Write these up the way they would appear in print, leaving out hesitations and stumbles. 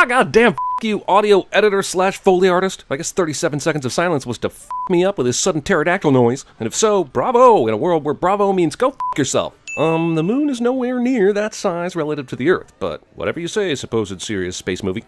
Goddamn, you, audio editor slash Foley artist. I guess 37 seconds of silence was to me up with his sudden pterodactyl noise. And if so, bravo, in a world where bravo means go yourself. The moon is nowhere near that size relative to the Earth, but whatever you say, supposed serious space movie.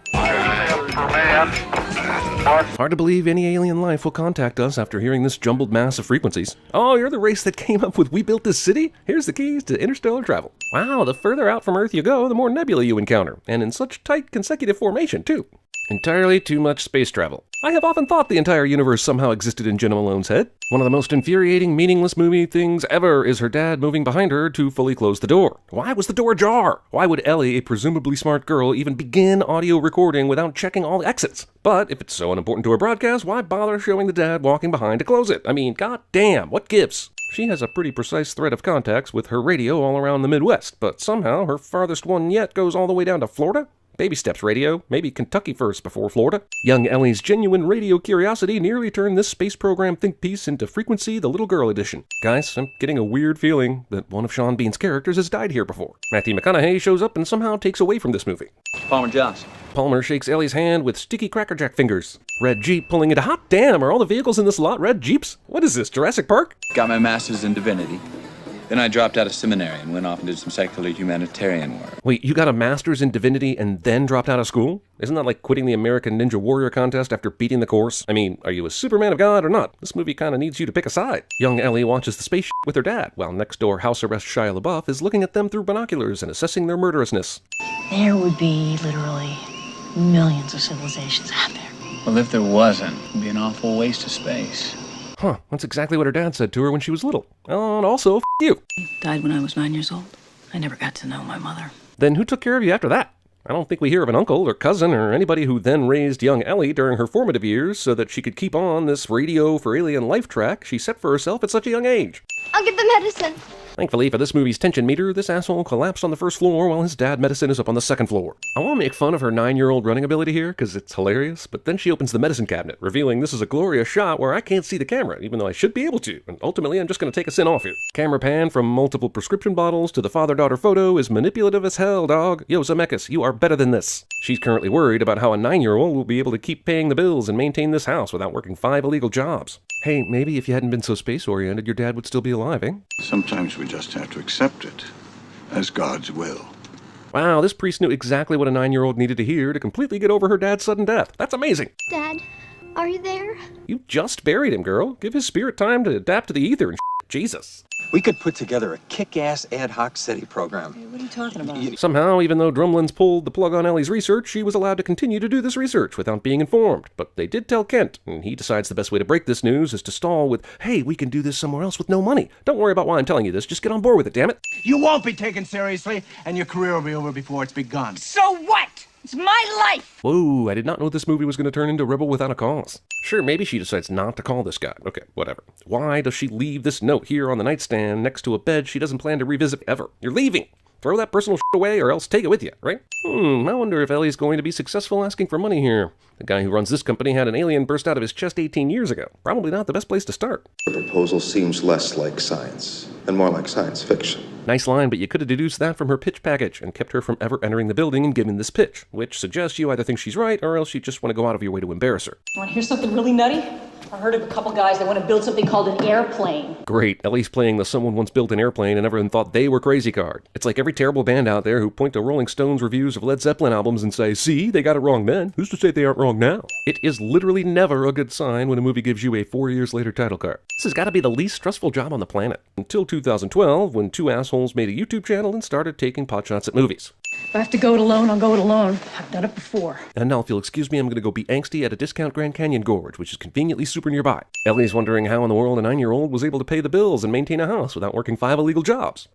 Hard to believe any alien life will contact us after hearing this jumbled mass of frequencies. Oh, you're the race that came up with "We Built This City"? Here's the keys to interstellar travel. Wow, the further out from Earth you go, the more nebula you encounter, and in such tight consecutive formation, too. Entirely too much space travel. I have often thought the entire universe somehow existed in Jenna Malone's head. One of the most infuriating, meaningless movie things ever is her dad moving behind her to fully close the door. Why was the door ajar? Why would Ellie, a presumably smart girl, even begin audio recording without checking all the exits? But if it's so unimportant to her broadcast, why bother showing the dad walking behind to close it? I mean, goddamn, what gives? She has a pretty precise thread of contacts with her radio all around the Midwest, but somehow her farthest one yet goes all the way down to Florida? Baby steps, radio. Maybe Kentucky first before Florida. Young Ellie's genuine radio curiosity nearly turned this space program think piece into Frequency, the Little Girl edition. Guys, I'm getting a weird feeling that one of Sean Bean's characters has died here before. Matthew McConaughey shows up and somehow takes away from this movie. Palmer Joss. Palmer shakes Ellie's hand with sticky Cracker Jack fingers. Red Jeep pulling into hot damn, are all the vehicles in this lot red Jeeps? What is this, Jurassic Park? Got my master's in divinity. Then I dropped out of seminary and went off and did some secular humanitarian work. Wait, you got a master's in divinity and then dropped out of school? Isn't that like quitting the American Ninja Warrior contest after beating the course? I mean, are you a Superman of God or not? This movie kind of needs you to pick a side. Young Ellie watches the space with her dad, while next door house arrest Shia LaBeouf is looking at them through binoculars and assessing their murderousness. There would be literally millions of civilizations out there. Well, if there wasn't, it'd be an awful waste of space. Huh, that's exactly what her dad said to her when she was little. And also, you. Died when I was 9 years old. I never got to know my mother. Then who took care of you after that? I don't think we hear of an uncle or cousin or anybody who then raised young Ellie during her formative years so that she could keep on this radio for alien life track she set for herself at such a young age. I'll get the medicine. Thankfully for this movie's tension meter, this asshole collapsed on the first floor while his dad medicine is up on the second floor. I want to make fun of her 9-year-old running ability here because it's hilarious, but then she opens the medicine cabinet, revealing this is a glorious shot where I can't see the camera, even though I should be able to, and ultimately I'm just going to take a sin off here. Camera pan from multiple prescription bottles to the father-daughter photo is manipulative as hell, dog. Yo, Zemeckis, you are better than this. She's currently worried about how a 9-year-old will be able to keep paying the bills and maintain this house without working 5 illegal jobs. Hey, maybe if you hadn't been so space-oriented, your dad would still be alive, eh? Sometimes we just have to accept it as God's will. Wow, this priest knew exactly what a 9-year-old needed to hear to completely get over her dad's sudden death. That's amazing. Dad, are you there? You just buried him, girl. Give his spirit time to adapt to the ether and Jesus. We could put together a kick-ass ad hoc SETI program. Hey, what are you talking about? Somehow, even though Drumlins pulled the plug on Ellie's research, she was allowed to continue to do this research without being informed. But they did tell Kent, and he decides the best way to break this news is to stall with, hey, we can do this somewhere else with no money. Don't worry about why I'm telling you this, just get on board with it, damn it. You won't be taken seriously, and your career will be over before it's begun. So what? It's my life! Whoa, I did not know this movie was going to turn into Rebel Without a Cause. Sure, maybe she decides not to call this guy. Okay, whatever. Why does she leave this note here on the nightstand next to a bed she doesn't plan to revisit ever? You're leaving! Throw that personal shit away or else take it with you, right? I wonder if Ellie's going to be successful asking for money here. The guy who runs this company had an alien burst out of his chest 18 years ago. Probably not the best place to start. The proposal seems less like science and more like science fiction. Nice line, but you could have deduced that from her pitch package and kept her from ever entering the building and giving this pitch, which suggests you either think she's right or else you just want to go out of your way to embarrass her. Want to hear something really nutty? I heard of a couple guys that want to build something called an airplane. Great, Ellie's playing the someone once built an airplane and everyone thought they were crazy card. It's like every terrible band out there who point to Rolling Stones reviews of Led Zeppelin albums and say, see, they got it wrong then. Who's to say they aren't wrong now? It is literally never a good sign when a movie gives you a 4 years later title card. This has got to be the least stressful job on the planet. Until 2012, when two assholes made a YouTube channel and started taking potshots at movies. If I have to go it alone, I'll go it alone. I've done it before. And now, if you'll excuse me, I'm going to go be angsty at a discount Grand Canyon Gorge, which is conveniently super nearby. Ellie's wondering how in the world a 9-year-old was able to pay the bills and maintain a house without working 5 illegal jobs.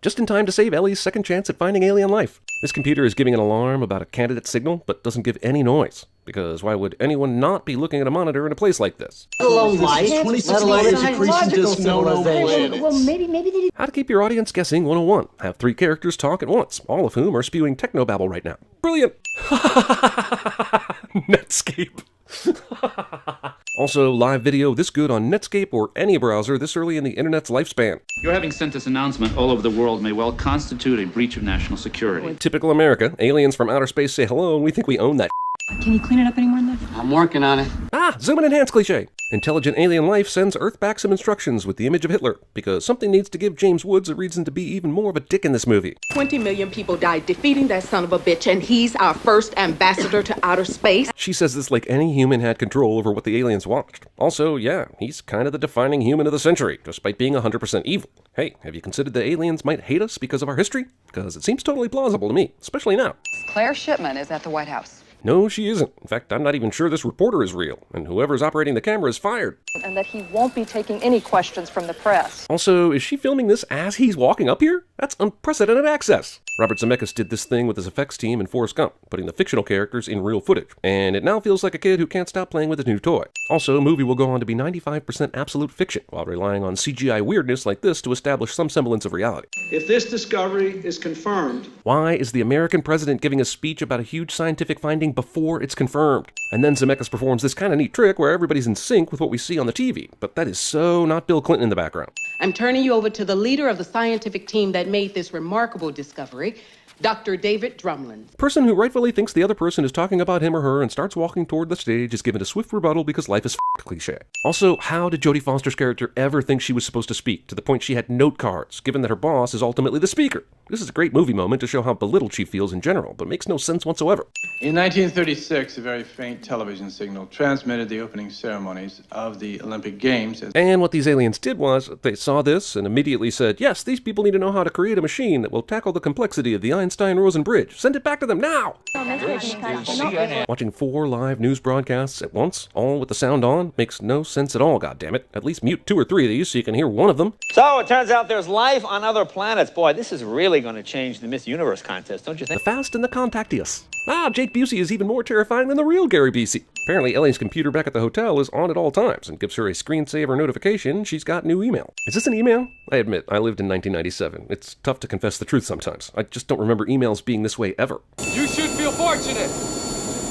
Just in time to save Ellie's second chance at finding alien life. This computer is giving an alarm about a candidate signal, but doesn't give any noise. Because why would anyone not be looking at a monitor in a place like this? Let alone life, let alone education, just no planets. Well, maybe they did. How to keep your audience guessing 101. Have 3 characters talk at once, all of whom are spewing technobabble right now. Brilliant! Netscape. Also, live video this good on Netscape or any browser this early in the internet's lifespan. Your having sent this announcement all over the world may well constitute a breach of national security. Typical America. Aliens from outer space say hello and we think we own that. Can you clean it up any more than that? I'm working on it. Ah, zoom and enhance cliche. Intelligent alien life sends Earth back some instructions with the image of Hitler, because something needs to give James Woods a reason to be even more of a dick in this movie. 20 million people died defeating that son of a bitch, and he's our first ambassador to outer space. She says this like any human had control over what the aliens watched. Also, yeah, he's kind of the defining human of the century, despite being 100% evil. Hey, have you considered the aliens might hate us because of our history? Because it seems totally plausible to me, especially now. Claire Shipman is at the White House. No, she isn't. In fact, I'm not even sure this reporter is real, and whoever's operating the camera is fired. And that he won't be taking any questions from the press. Also, is she filming this as he's walking up here? That's unprecedented access. Robert Zemeckis did this thing with his effects team in Forrest Gump, putting the fictional characters in real footage, and it now feels like a kid who can't stop playing with his new toy. Also, a movie will go on to be 95% absolute fiction, while relying on CGI weirdness like this to establish some semblance of reality. If this discovery is confirmed... Why is the American president giving a speech about a huge scientific finding before it's confirmed? And then Zemeckis performs this kind of neat trick where everybody's in sync with what we see on the TV, but that is so not Bill Clinton in the background. I'm turning you over to the leader of the scientific team that made this remarkable discovery, Dr. David Drumlin. Person who rightfully thinks the other person is talking about him or her and starts walking toward the stage is given a swift rebuttal because life is cliche. Also, how did Jodie Foster's character ever think she was supposed to speak, to the point she had note cards, given that her boss is ultimately the speaker? This is a great movie moment to show how belittled she feels in general, but makes no sense whatsoever. In 1936, a very faint television signal transmitted the opening ceremonies of the Olympic Games. And what these aliens did was, they saw this and immediately said, yes, these people need to know how to create a machine that will tackle the complexity of the Einstein-Rosen bridge. Send it back to them now! Watching 4 live news broadcasts at once, all with the sound on, makes no sense at all, goddammit. At least mute 2 or 3 of these so you can hear one of them. So, it turns out there's life on other planets. Boy, this is really going to change the Miss Universe contest, don't you think? The Fast and the Contacteous. Ah, Jake Busey is even more terrifying than the real Gary Busey. Apparently, Ellie's computer back at the hotel is on at all times and gives her a screensaver notification she's got new email. Is this an email? I admit, I lived in 1997. It's tough to confess the truth sometimes. I just don't remember emails being this way ever. You should feel fortunate.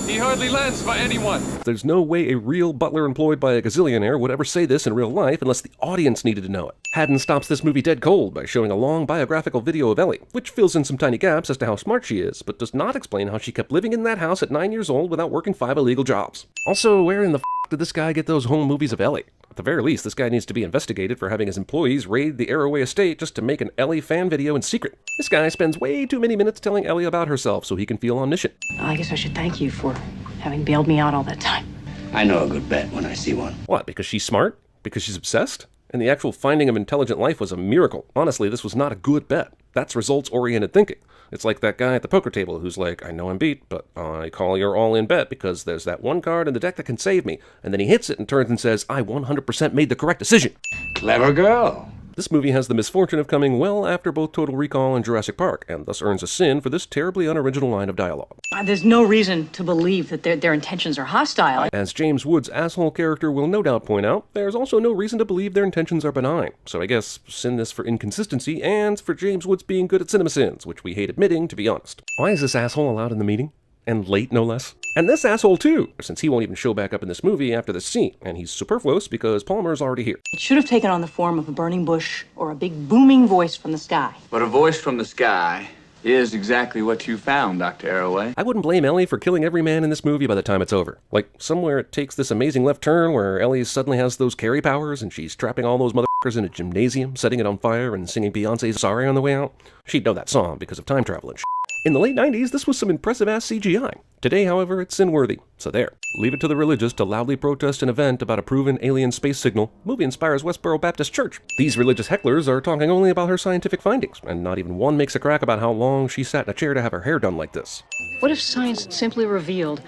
He hardly lends for anyone. There's no way a real butler employed by a gazillionaire would ever say this in real life unless the audience needed to know it. Haddon stops this movie dead cold by showing a long biographical video of Ellie, which fills in some tiny gaps as to how smart she is, but does not explain how she kept living in that house at 9 years old without working 5 illegal jobs. Also, where in the did this guy get those home movies of Ellie? At the very least, this guy needs to be investigated for having his employees raid the Arroway estate just to make an Ellie fan video in secret. This guy spends way too many minutes telling Ellie about herself so he can feel omniscient. I guess I should thank you for having bailed me out all that time. I know a good bet when I see one. What, because she's smart? Because she's obsessed? And the actual finding of intelligent life was a miracle. Honestly, this was not a good bet. That's results-oriented thinking. It's like that guy at the poker table who's like, I know I'm beat, but I call your all-in bet because there's that one card in the deck that can save me. And then he hits it and turns and says, I 100% made the correct decision. Clever girl. This movie has the misfortune of coming well after both Total Recall and Jurassic Park, and thus earns a sin for this terribly unoriginal line of dialogue. There's no reason to believe that their intentions are hostile. As James Woods' asshole character will no doubt point out, there's also no reason to believe their intentions are benign. So I guess sin this for inconsistency and for James Woods being good at cinema sins, which we hate admitting, to be honest. Why is this asshole allowed in the meeting? And late, no less. And this asshole too, since he won't even show back up in this movie after this scene, and he's superfluous because Palmer's already here. It should have taken on the form of a burning bush or a big booming voice from the sky. But a voice from the sky is exactly what you found, Dr. Arroway. I wouldn't blame Ellie for killing every man in this movie by the time it's over. Like, somewhere it takes this amazing left turn where Ellie suddenly has those carry powers and she's trapping all those motherfuckers in a gymnasium, setting it on fire and singing Beyonce's Sorry on the way out. She'd know that song because of time travel and shit. In the late 90s, this was some impressive-ass CGI. Today, however, it's sin-worthy. So there. Leave it to the religious to loudly protest an event about a proven alien space signal. Movie inspires Westboro Baptist Church. These religious hecklers are talking only about her scientific findings, and not even one makes a crack about how long she sat in a chair to have her hair done like this. What if science simply revealed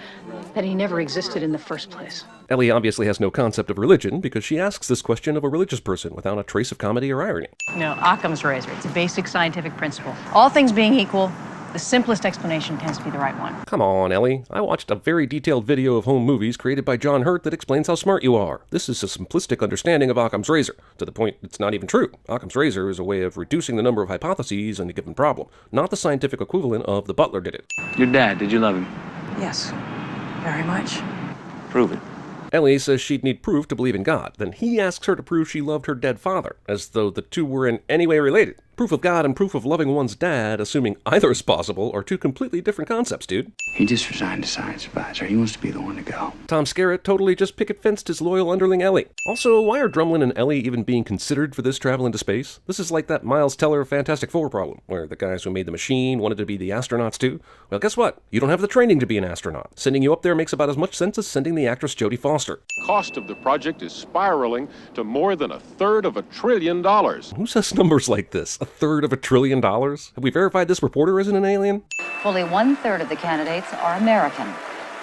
that he never existed in the first place? Ellie obviously has no concept of religion because she asks this question of a religious person without a trace of comedy or irony. No, Occam's razor. It's a basic scientific principle. All things being equal, the simplest explanation tends to be the right one. Come on, Ellie. I watched a very detailed video of home movies created by John Hurt that explains how smart you are. This is a simplistic understanding of Occam's razor, to the point it's not even true. Occam's razor is a way of reducing the number of hypotheses on a given problem, not the scientific equivalent of the butler did it. Your dad, did you love him? Yes, very much. Prove it. Ellie says she'd need proof to believe in God. Then he asks her to prove she loved her dead father, as though the two were in any way related. Proof of God and proof of loving one's dad, assuming either is possible, are two completely different concepts, dude. He just resigned as science advisor. He wants to be the one to go. Tom Skerritt totally just picket-fenced his loyal underling Ellie. Also, why are Drumlin and Ellie even being considered for this travel into space? This is like that Miles Teller Fantastic Four problem, where the guys who made the machine wanted to be the astronauts too. Well, guess what? You don't have the training to be an astronaut. Sending you up there makes about as much sense as sending the actress Jodie Foster. Cost of the project is spiraling to more than $1/3 trillion. Who says numbers like this? $1/3 trillion? Have we verified this reporter isn't an alien? Fully 1/3 of the candidates are American.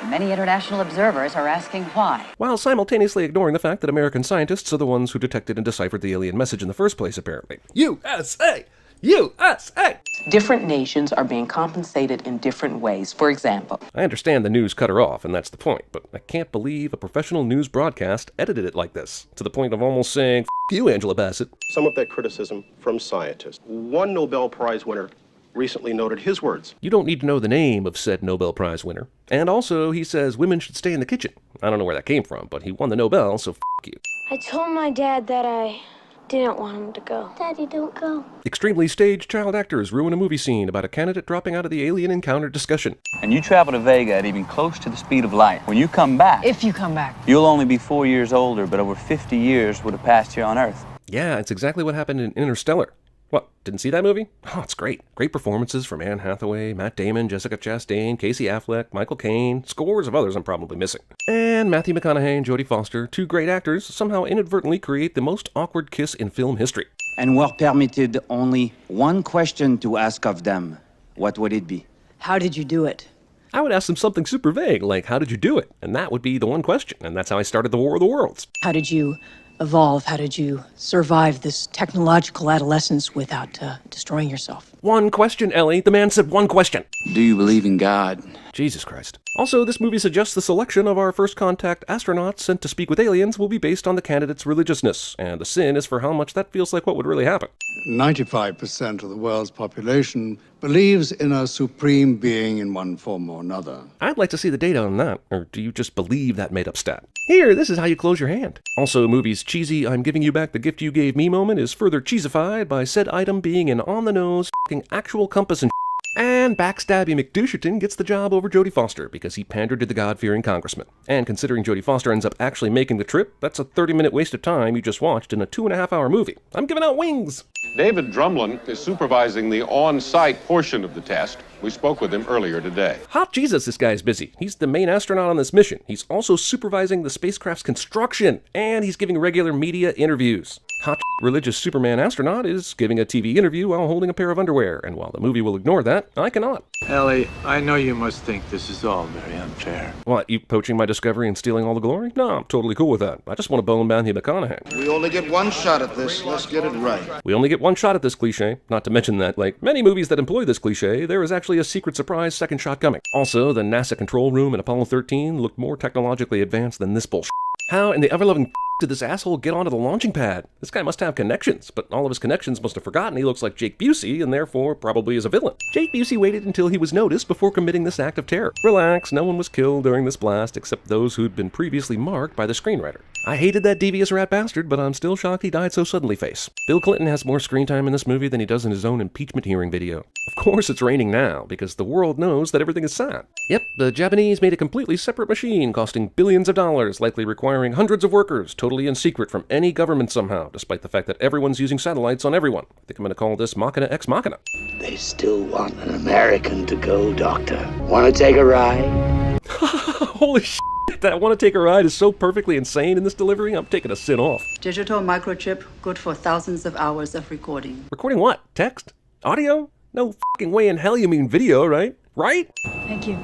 Many international observers are asking why. While simultaneously ignoring the fact that American scientists are the ones who detected and deciphered the alien message in the first place, apparently. USA! USA! Different nations are being compensated in different ways. For example, I understand the news cut her off, and that's the point, but I can't believe a professional news broadcast edited it like this, to the point of almost saying, F you, Angela Bassett. Some of that criticism from scientists. One Nobel Prize winner recently noted his words. You don't need to know the name of said Nobel Prize winner. And also, he says women should stay in the kitchen. I don't know where that came from, but he won the Nobel, so F you. I told my dad that I didn't want him to go. Daddy, don't go. Extremely staged child actors ruin a movie scene about a candidate dropping out of the alien encounter discussion. And you travel to Vega at even close to the speed of light. When you come back, If you come back. you'll only be 4 years older, but over 50 years would have passed here on Earth. Yeah, it's exactly what happened in Interstellar. What, didn't see that movie? Oh, it's great. Great performances from Anne Hathaway, Matt Damon, Jessica Chastain, Casey Affleck, Michael Caine, scores of others I'm probably missing. And Matthew McConaughey and Jodie Foster, two great actors, somehow inadvertently create the most awkward kiss in film history. And were permitted only one question to ask of them, what would it be? How did you do it? I would ask them something super vague, like, how did you do it? And that would be the one question, and that's how I started the War of the Worlds. How did you evolve? How did you survive this technological adolescence without destroying yourself? One question, Ellie. The man said one question. Do you believe in God? Jesus Christ. Also, this movie suggests the selection of our first contact astronauts sent to speak with aliens will be based on the candidate's religiousness, and the sin is for how much that feels like what would really happen. 95% of the world's population believes in a supreme being in one form or another. I'd like to see the data on that, or do you just believe that made-up stat? Here, this is how you close your hand. Also, movie's cheesy I'm giving you back the gift you gave me moment is further cheesified by said item being an on-the-nose f***ing actual compass and And backstabby McDoucherton gets the job over Jodie Foster because he pandered to the God-fearing congressman. And considering Jodie Foster ends up actually making the trip, that's a 30-minute waste of time you just watched in a 2.5-hour movie. I'm giving out wings! David Drumlin is supervising the on-site portion of the test. We spoke with him earlier today. Hot Jesus, this guy's busy. He's the main astronaut on this mission. He's also supervising the spacecraft's construction, and he's giving regular media interviews. Hot religious Superman astronaut is giving a TV interview while holding a pair of underwear, and while the movie will ignore that, I cannot. Ellie, I know you must think this is all very unfair. What, you poaching my discovery and stealing all the glory? No, I'm totally cool with that. I just want to bone Matthew McConaughey. We only get one shot at this. Let's get it right. We only get one shot at this cliche. Not to mention that, like many movies that employ this cliche, there is actually a secret surprise second shot coming. Also, the NASA control room in Apollo 13 looked more technologically advanced than this bullshit. How in the ever-loving did this asshole get onto the launching pad? This guy must have connections, but all of his connections must have forgotten he looks like Jake Busey and therefore probably is a villain. Jake Busey waited until he was noticed before committing this act of terror. Relax, no one was killed during this blast except those who'd been previously marked by the screenwriter. I hated that devious rat bastard, but I'm still shocked he died so suddenly, face. Bill Clinton has more screen time in this movie than he does in his own impeachment hearing video. Of course it's raining now, because the world knows that everything is sad. Yep, the Japanese made a completely separate machine costing billions of dollars, likely requiring hundreds of workers, totally in secret from any government somehow, despite the fact that everyone's using satellites on everyone. I think I'm going to call this Machina Ex Machina. They still want an American to go, Doctor. Want to take a ride? Holy shit, that want to take a ride is so perfectly insane in this delivery, I'm taking a sit off. Digital microchip, good for thousands of hours of recording. Recording what? Text? Audio? No fucking way in hell you mean video, right? Right? Thank you.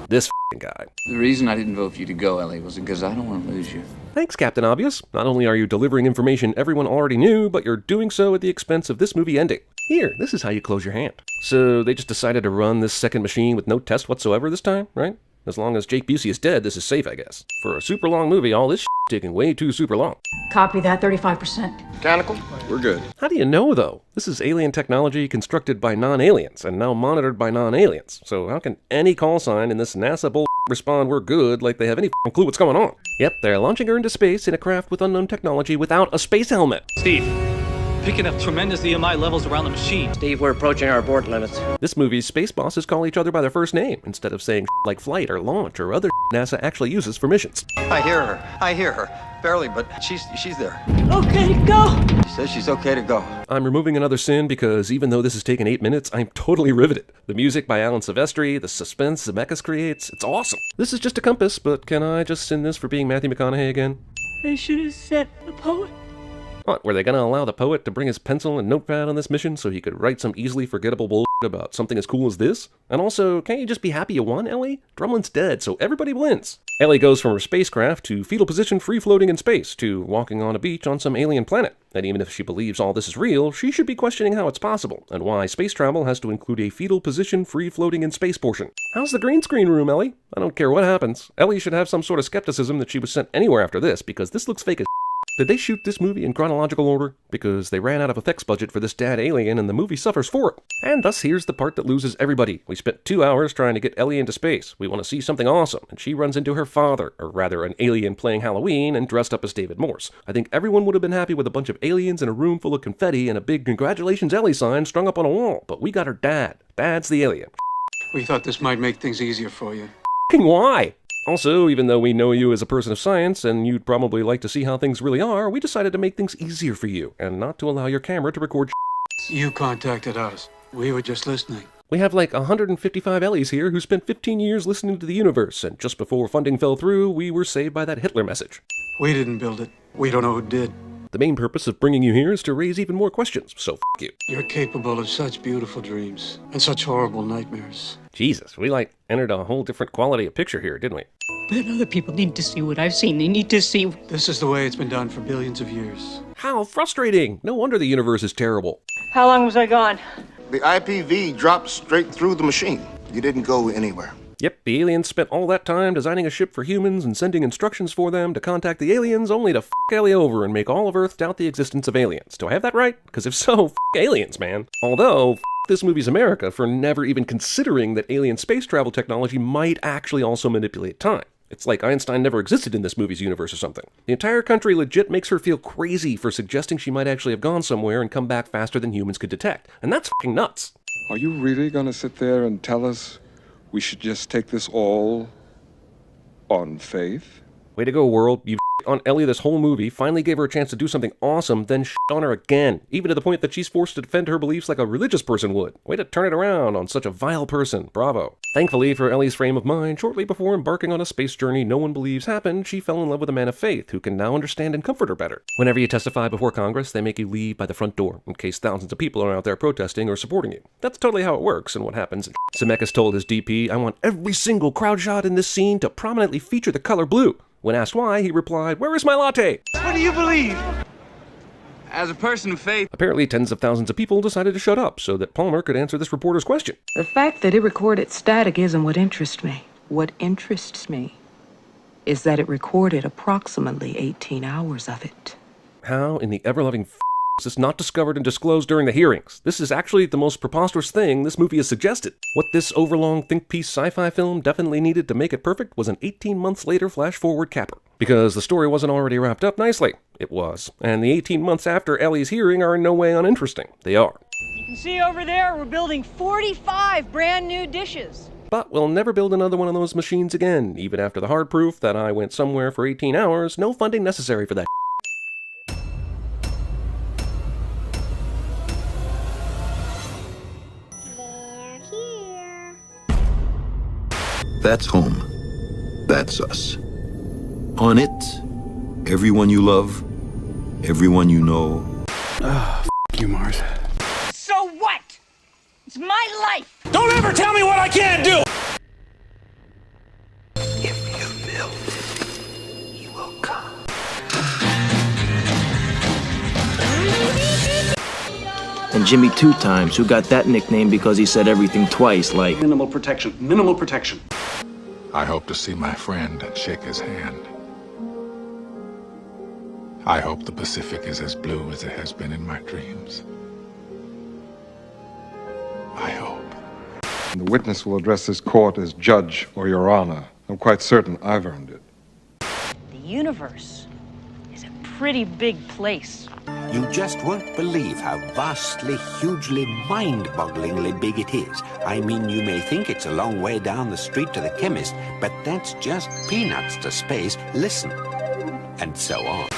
This fucking guy. The reason I didn't vote for you to go, Ellie, was because I don't want to lose you. Thanks, Captain Obvious. Not only are you delivering information everyone already knew, but you're doing so at the expense of this movie ending. Here, this is how you close your hand. So they just decided to run this second machine with no test whatsoever this time, right? As long as Jake Busey is dead, this is safe, I guess. For a super long movie, all this taking way too super long. Copy that, 35%. Mechanical? We're good. How do you know, though? This is alien technology constructed by non-aliens and now monitored by non-aliens. So how can any call sign in this NASA bull respond we're good like they have any clue what's going on? Yep, they're launching her into space in a craft with unknown technology without a space helmet. Steve, picking up tremendous EMI levels around the machine. Steve, we're approaching our abort limits. This movie's space bosses call each other by their first name instead of saying like flight or launch or other NASA actually uses for missions. I hear her. Barely, but she's there. Okay to go. She says she's okay to go. I'm removing another sin because even though this has taken 8 minutes, I'm totally riveted. The music by Alan Silvestri, the suspense Zemeckis creates, it's awesome. This is just a compass, but can I just sin this for being Matthew McConaughey again? They should have sent the poet. What, were they gonna allow the poet to bring his pencil and notepad on this mission so he could write some easily forgettable bullshit about something as cool as this? And also, can't you just be happy you won, Ellie? Drumlin's dead, so everybody wins. Ellie goes from her spacecraft to fetal position free-floating in space to walking on a beach on some alien planet. And even if she believes all this is real, she should be questioning how it's possible, and why space travel has to include a fetal position free-floating in space portion. How's the green screen room, Ellie? I don't care what happens. Ellie should have some sort of skepticism that she was sent anywhere after this, because this looks fake as Did they shoot this movie in chronological order? Because they ran out of effects budget for this dad alien and the movie suffers for it. And thus here's the part that loses everybody. We spent 2 hours trying to get Ellie into space. We want to see something awesome, and she runs into her father, or rather an alien playing Halloween and dressed up as David Morse. I think everyone would have been happy with a bunch of aliens in a room full of confetti and a big "Congratulations Ellie" sign strung up on a wall, but we got her dad. Dad's the alien. We thought this might make things easier for you. Why? Also, even though we know you as a person of science and you'd probably like to see how things really are, we decided to make things easier for you and not to allow your camera to record You contacted us. We were just listening. We have like 155 Ellies here who spent 15 years listening to the universe, and just before funding fell through, we were saved by that Hitler message. We didn't build it. We don't know who did. The main purpose of bringing you here is to raise even more questions, so f*** you. You're capable of such beautiful dreams and such horrible nightmares. Jesus, we entered a whole different quality of picture here, didn't we? But other people need to see what I've seen. They need to see... This is the way it's been done for billions of years. How frustrating! No wonder the universe is terrible. How long was I gone? The IPV dropped straight through the machine. You didn't go anywhere. Yep, the aliens spent all that time designing a ship for humans and sending instructions for them to contact the aliens, only to f*** Ellie over and make all of Earth doubt the existence of aliens. Do I have that right? Because if so, f*** aliens, man. Although, f*** this movie's America for never even considering that alien space travel technology might actually also manipulate time. It's like Einstein never existed in this movie's universe or something. The entire country legit makes her feel crazy for suggesting she might actually have gone somewhere and come back faster than humans could detect. And that's f***ing nuts. Are you really gonna sit there and tell us we should just take this all on faith? Way to go, world. You on Ellie this whole movie, finally gave her a chance to do something awesome, then on her again, even to the point that she's forced to defend her beliefs like a religious person would. Way to turn it around on such a vile person. Bravo. Thankfully for Ellie's frame of mind, shortly before embarking on a space journey no one believes happened, she fell in love with a man of faith who can now understand and comfort her better. Whenever you testify before Congress, they make you leave by the front door, in case thousands of people are out there protesting or supporting you. That's totally how it works and what happens. Zemeckis told his DP, "I want every single crowd shot in this scene to prominently feature the color blue." When asked why, he replied, "Where is my latte?" What do you believe? As a person of faith. Apparently, tens of thousands of people decided to shut up so that Palmer could answer this reporter's question. The fact that it recorded static isn't what interests me. What interests me is that it recorded approximately 18 hours of it. How in the ever-loving is this not discovered and disclosed during the hearings? This is actually the most preposterous thing this movie has suggested. What this overlong think-piece sci-fi film definitely needed to make it perfect was an 18 months later flash-forward capper. Because the story wasn't already wrapped up nicely. It was. And the 18 months after Ellie's hearing are in no way uninteresting. They are. You can see over there, we're building 45 brand new dishes. But we'll never build another one of those machines again, even after the hard proof that I went somewhere for 18 hours, no funding necessary for that. That's home. That's us. On it, everyone you love, everyone you know. Ah, you, Mars. So what? It's my life. Don't ever tell me what I can't do! If you build it, he will come. And Jimmy Two Times, who got that nickname because he said everything twice, like... Minimal protection. Minimal protection. I hope to see my friend and shake his hand. I hope the Pacific is as blue as it has been in my dreams. I hope. The witness will address this court as Judge or Your Honor. I'm quite certain I've earned it. The universe is a pretty big place. You just won't believe how vastly, hugely, mind-bogglingly big it is. I mean, you may think it's a long way down the street to the chemist, but that's just peanuts to space. Listen. And so on.